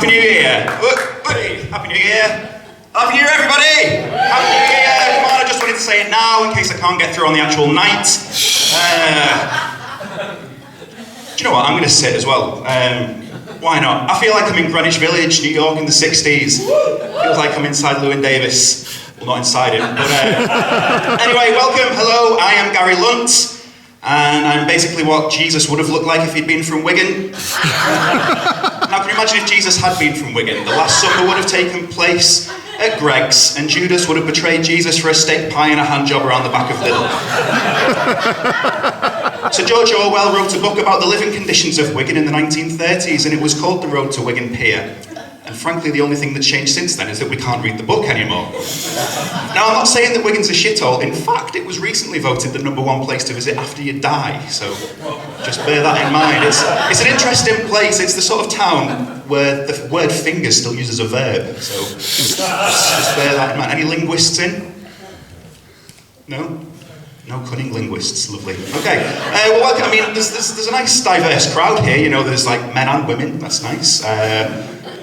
Happy New Year! Happy New Year! Happy New Year, everybody! Happy New Year! Come on, I just wanted to say it now in case I can't get through on the actual night. Do you know what? I'm going to sit as well. Why not? I feel like I'm in Greenwich Village, New York in the 60s. Feels like I'm inside Llewyn Davis. Well, not inside him, but anyway, welcome, hello, I am Gary Lunt. And I'm basically what Jesus would have looked like if he'd been from Wigan. Now, can you imagine if Jesus had been from Wigan? The Last Supper would have taken place at Greg's, and Judas would have betrayed Jesus for a steak pie and a handjob around the back of Lidl. So George Orwell wrote a book about the living conditions of Wigan in the 1930s, and it was called The Road to Wigan Pier. And frankly, the only thing that's changed since then is that we can't read the book anymore. Now, I'm not saying that Wigan's a shithole. In fact, it was recently voted the #1 place to visit after you die. So just bear that in mind. It's an interesting place. It's the sort of town where the word finger still uses a verb. So just bear that in mind. Any linguists in? No? No cunning linguists, lovely. Okay, well, welcome. I mean, there's a nice diverse crowd here. You know, there's like men and women. That's nice.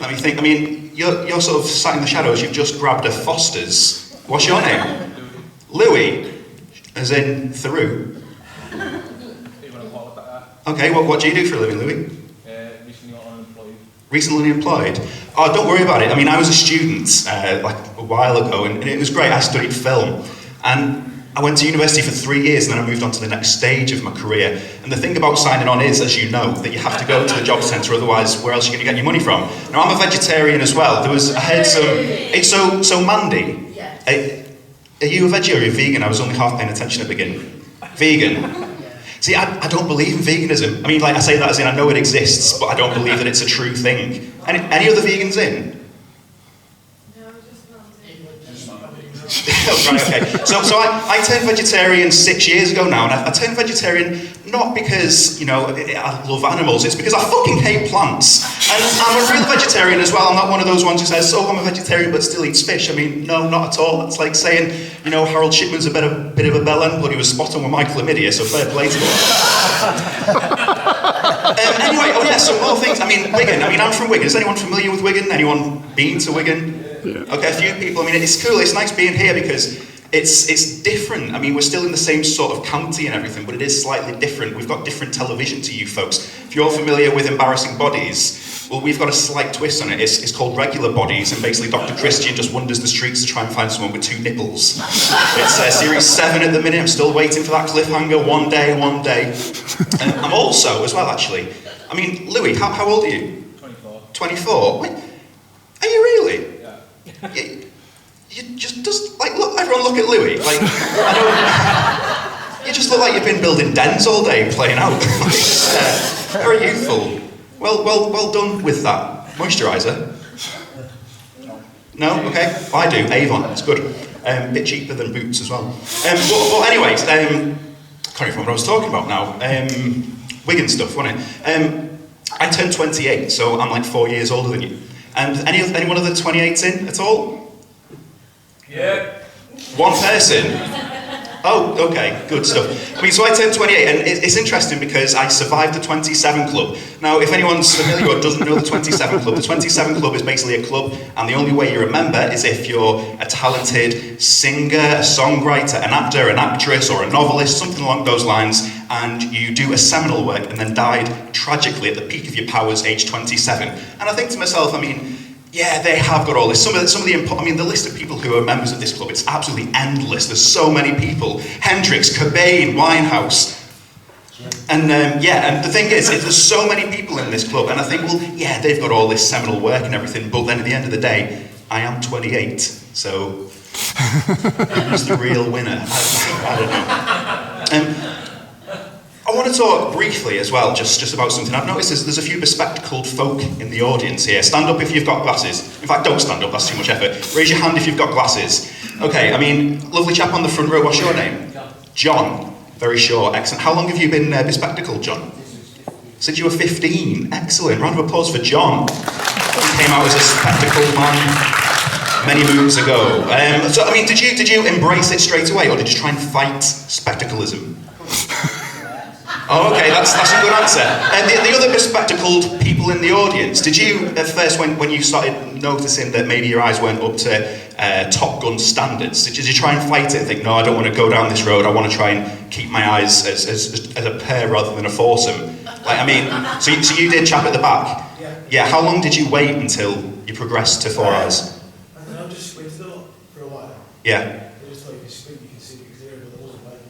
Let me think. I mean, you're sort of sat in the shadows. You've just grabbed a Foster's. What's your name? Louis, as in Theroux. Okay, what do you do for a living, Louis? Recently unemployed. Recently unemployed? Oh, don't worry about it. I mean, I was a student like a while ago, and it was great. I studied film, and I went to university for 3 years, and then I moved on to the next stage of my career. And the thing about signing on is, as you know, that you have to go to the job centre, otherwise where else are you going to get your money from? Now, I'm a vegetarian as well. I heard some... So Mandy, are you a veggie or are you a vegan? I was only half paying attention at the beginning. Vegan? See, I don't believe in veganism. I mean, like, I say that as in I know it exists, but I don't believe that it's a true thing. Any other vegans in? Right, okay. So I turned vegetarian 6 years ago now, and I turned vegetarian not because, you know, I love animals, it's because I fucking hate plants. And I'm a real vegetarian as well. I'm not one of those ones who says, oh, I'm a vegetarian but still eats fish. I mean, no, not at all. It's like saying, you know, Harold Shipman's a bit of a bellend, but he was spot on with my chlamydia, so fair play to him. Anyway, oh yeah, so more things. I mean, Wigan. I mean, I'm from Wigan. Is anyone familiar with Wigan? Anyone been to Wigan? Yeah. Okay, a few people. I mean, it's cool. It's nice being here because it's different. I mean, we're still in the same sort of county and everything, but it is slightly different. We've got different television to you folks. If you're familiar with Embarrassing Bodies, well, we've got a slight twist on it. It's called Regular Bodies, and basically Dr. Christian just wanders the streets to try and find someone with 2 nipples. It's series 7 at the minute. I'm still waiting for that cliffhanger. One day. I'm also, as well, actually. I mean, Louis, how old are you? 24. 24? Wait, are you really? Yeah. You just like, look, everyone look at Louis. Like, you just look like you've been building dens all day playing out. Very youthful. Well done with that. Moisturiser? No? Okay. I do. Avon. It's good. Bit cheaper than Boots as well. But anyways, can't remember what I was talking about now. Wigan stuff, wasn't it? I turned 28, so I'm like 4 years older than you. And anyone of the 28s in at all? Yeah. One person? Oh, okay, good stuff. I mean, so I turned 28, and it's interesting because I survived the 27 Club. Now, if anyone's familiar or doesn't know the 27 Club, the 27 Club is basically a club, and the only way you're a member is if you're a talented singer, a songwriter, an actor, an actress, or a novelist, something along those lines, and you do a seminal work and then died tragically at the peak of your powers, age 27. And I think to myself, I mean, yeah, they have got all this. Some of the I mean, the list of people who are members of this club, it's absolutely endless. There's so many people. Hendrix, Cobain, Winehouse. And and the thing is, there's so many people in this club, and I think, well, yeah, they've got all this seminal work and everything, but then at the end of the day, I am 28, so who's the real winner? I don't know. I want to talk briefly as well, just about something. I've noticed there's a few bespectacled folk in the audience here. Stand up if you've got glasses. In fact, don't stand up, that's too much effort. Raise your hand if you've got glasses. Okay, I mean, lovely chap on the front row, what's your name? John. Very short, excellent. How long have you been bespectacled, John? Since you were 15. Excellent. Round of applause for John. He came out as a spectacled man many moons ago. So, I mean, did you embrace it straight away, or did you try and fight spectaclism? Oh, okay, that's a good answer. And the other bespectacled people in the audience, did you, at first, when you started noticing that maybe your eyes weren't up to Top Gun standards, did you try and fight it and think, no, I don't want to go down this road, I want to try and keep my eyes as a pair rather than a foursome? Like, I mean, so you did chap at the back? Yeah. Yeah, how long did you wait until you progressed to four eyes? I don't know, just squinted a lot for a while. Yeah. I just thought if you squint, you can see it clearer, but it wasn't working.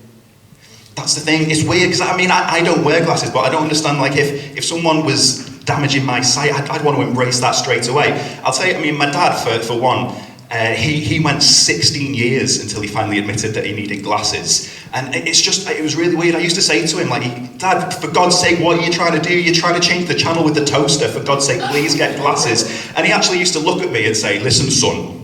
That's the thing, it's weird, because I don't wear glasses, but I don't understand, like, if someone was damaging my sight, I'd want to embrace that straight away. I'll tell you, I mean, my dad, for one, he went 16 years until he finally admitted that he needed glasses. And it was really weird. I used to say to him, like, Dad, for God's sake, what are you trying to do? You're trying to change the channel with the toaster. For God's sake, please get glasses. And he actually used to look at me and say, listen, son,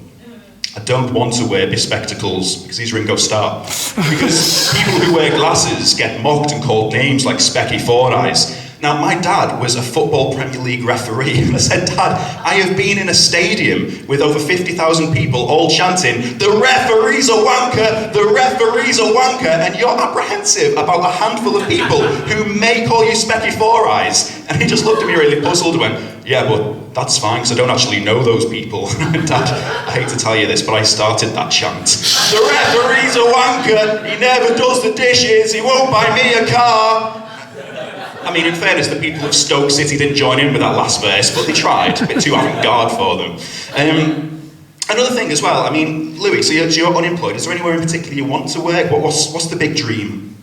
I don't want to wear bespectacles, because he's Ringo Starr. Because people who wear glasses get mocked and called names like Specky Four Eyes. Now, my dad was a football Premier League referee, and I said, Dad, I have been in a stadium with over 50,000 people all chanting, the referee's a wanker, the referee's a wanker, and you're apprehensive about a handful of people who may call you Specky Four Eyes. And he just looked at me really puzzled and went, yeah, but that's fine, because I don't actually know those people. Dad, I hate to tell you this, but I started that chant. The referee's a wanker, he never does the dishes, he won't buy me a car. I mean, in fairness, the people of Stoke City didn't join in with that last verse, but they tried. A bit too avant-garde for them. Another thing as well, I mean, Louis, so you're unemployed. Is there anywhere in particular you want to work? What's the big dream?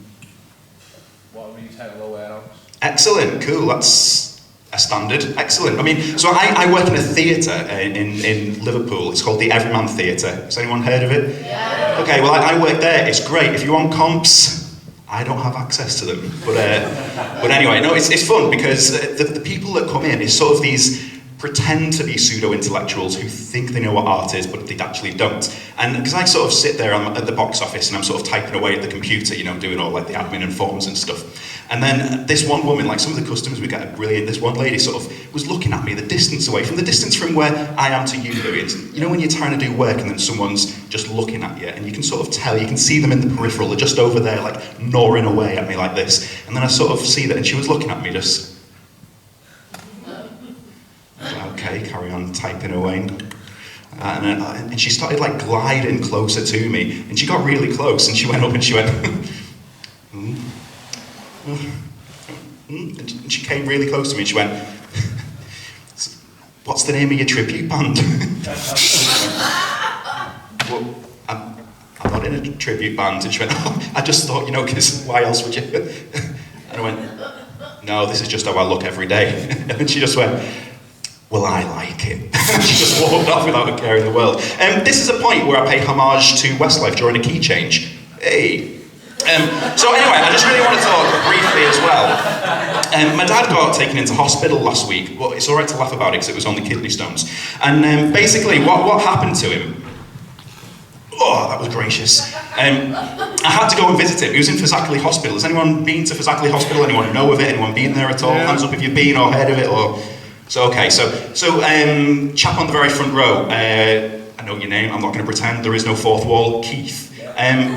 What retail or warehouse? Excellent, cool, that's a standard. Excellent. I mean, so I work in a theatre in Liverpool. It's called the Everyman Theatre. Has anyone heard of it? Yeah. Okay, well, I work there. It's great. If you want comps, I don't have access to them, but anyway, no, it's fun because the people that come in is sort of these pretend to be pseudo-intellectuals who think they know what art is, but they actually don't. And because I sort of sit there at the box office and I'm sort of typing away at the computer, you know, doing all like the admin and forms and stuff. And then this one woman, like some of the customers we get are brilliant, this one lady sort of was looking at me the distance away, from the distance from where I am to you, Louis. You know when you're trying to do work and then someone's just looking at you and you can sort of tell, you can see them in the peripheral, they're just over there like gnawing away at me like this. And then I sort of see that and she was looking at me just, okay, carry on typing away. And she started like gliding closer to me, and she got really close, and she went up and she went, and she came really close to me, and she went, what's the name of your tribute band? Well, I'm not in a tribute band. And she went, oh, I just thought, you know, because why else would you? And I went, no, this is just how I look every day. And then she just went, well, I like it. She just walked off without a care in the world. This is a point where I pay homage to Westlife during a key change. Hey. So anyway, I just really want to talk briefly as well. My dad got taken into hospital last week. Well, it's all right to laugh about it because it was only kidney stones. And basically, what happened to him? Oh, that was gracious. I had to go and visit him. He was in Fazakerley Hospital. Has anyone been to Fazakerley Hospital? Anyone know of it? Anyone been there at all? Yeah. Hands up if you've been or heard of it. Or so okay. So chap on the very front row. I know your name. I'm not going to pretend. There is no fourth wall. Keith.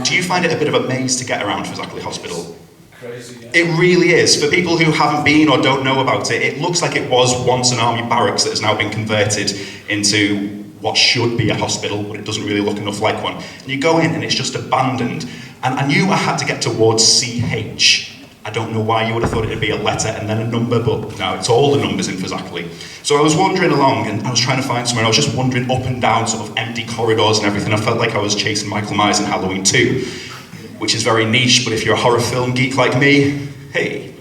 Do you find it a bit of a maze to get around Fazakerley Hospital? Crazy, yeah. It really is. For people who haven't been or don't know about it, it looks like it was once an army barracks that has now been converted into what should be a hospital, but it doesn't really look enough like one. And you go in and it's just abandoned. And I knew I had to get towards CH. I don't know why you would have thought it'd be a letter and then a number, but no, it's all the numbers in Fazakerley. So I was wandering along and I was trying to find somewhere. I was just wandering up and down sort of empty corridors and everything. I felt like I was chasing Michael Myers in Halloween 2, which is very niche, but if you're a horror film geek like me, hey.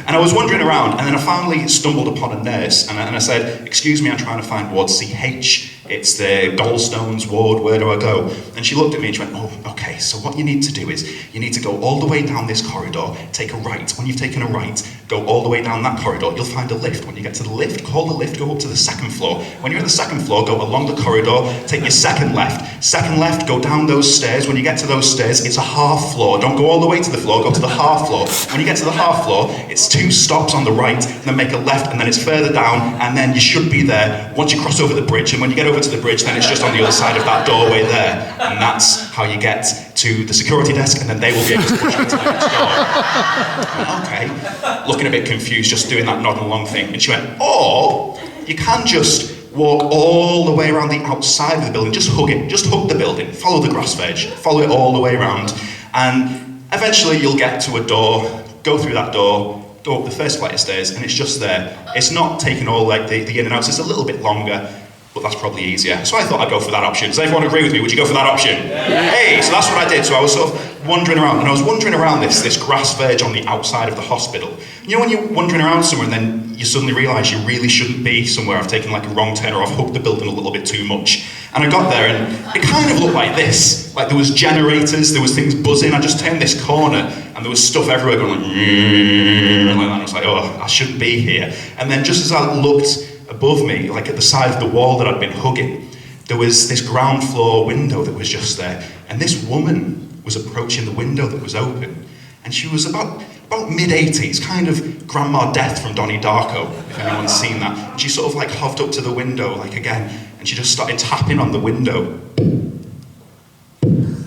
And I was wandering around, and then I finally stumbled upon a nurse, and I said, excuse me, I'm trying to find ward CH. It's the Gallstones ward, where do I go? And she looked at me and she went, oh, okay, so what you need to do is, you need to go all the way down this corridor, take a right. When you've taken a right, go all the way down that corridor, you'll find a lift. When you get to the lift, call the lift, go up to the second floor. When you're at the second floor, go along the corridor, take your second left. Second left, go down those stairs. When you get to those stairs, it's a half floor. Don't go all the way to the floor, go to the half floor. When you get to the half floor, it's 2 stops on the right, and then make a left, and then it's further down, and then you should be there once you cross over the bridge. And when you get over to the bridge, then it's just on the other side of that doorway there. And that's how you get to the security desk, and then they will be able to push me to the next door. I went, okay, looking a bit confused, just doing that nodding along thing. And she went, or you can just walk all the way around the outside of the building, just hug it, just hug the building, follow the grass veg, follow it all the way around, and eventually you'll get to a door, go through that door, go up the first flight of stairs, and it's just there. It's not taking all like the in and outs, it's a little bit longer, but that's probably easier. So I thought I'd go for that option. Does everyone agree with me? Would you go for that option? Yeah. Hey, so that's what I did. So I was sort of wandering around, and I was wandering around this grass verge on the outside of the hospital. You know when you're wandering around somewhere and then you suddenly realise you really shouldn't be somewhere, I've taken like a wrong turn or I've hooked the building a little bit too much. And I got there and it kind of looked like this. Like there was generators, there was things buzzing. I just turned this corner and there was stuff everywhere going like that. I was like, oh, I shouldn't be here. And then just as I looked above me, like at the side of the wall that I'd been hugging, there was this ground floor window that was just there. And this woman was approaching the window that was open. And she was about mid-80s, kind of Grandma Death from Donnie Darko, if anyone's seen that. And she sort of like hoved up to the window, like again, and she just started tapping on the window. And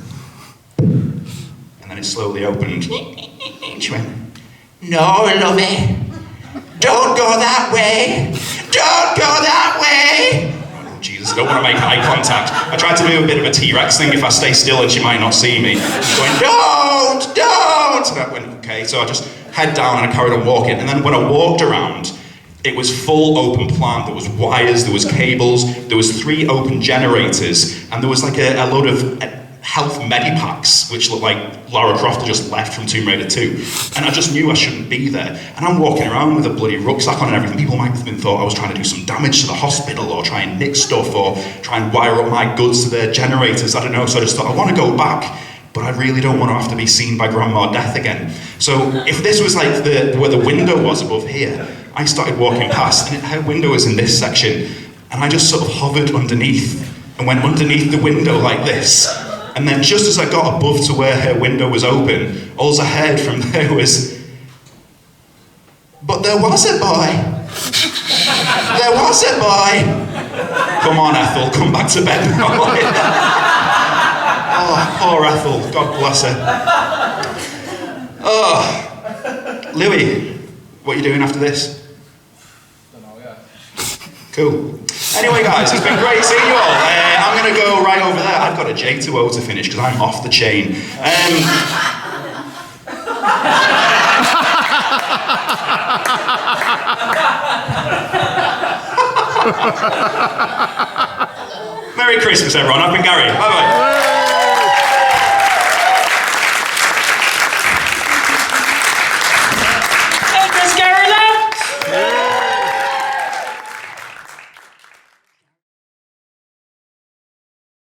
then it slowly opened. And she went, "No, lovey, don't go that way. Don't go that way." Oh, Jesus, I don't want to make eye contact. I tried to do a bit of a T-Rex thing. If I stay still and she might not see me. She's going, don't. And I went, okay. So I just head down and I carried on walking. And then when I walked around, it was full open plan. There was wires, there was cables, there was 3 open generators, and there was like a load of health medipacks, which looked like Lara Croft had just left from Tomb Raider 2. And I just knew I shouldn't be there. And I'm walking around with a bloody rucksack on and everything. People might have been thought I was trying to do some damage to the hospital or try and nick stuff or try and wire up my goods to their generators. I don't know. So I just thought, I want to go back, but I really don't want to have to be seen by Grandma Death again. So if this was like where the window was above here, I started walking past, and her window was in this section, and I just sort of hovered underneath and went underneath the window like this. And then just as I got above to where her window was open, all I heard from there was, "But there was a boy. There was a boy." Come on, Ethel, come back to bed now. Oh, poor Ethel, God bless her. Oh, Louis, what are you doing after this? Don't know yet. Cool. Anyway, guys, it's been great seeing you all. I'm going to go right over there. I've got a J2O to finish because I'm off the chain. Merry Christmas, everyone. I've been Gary. Bye-bye.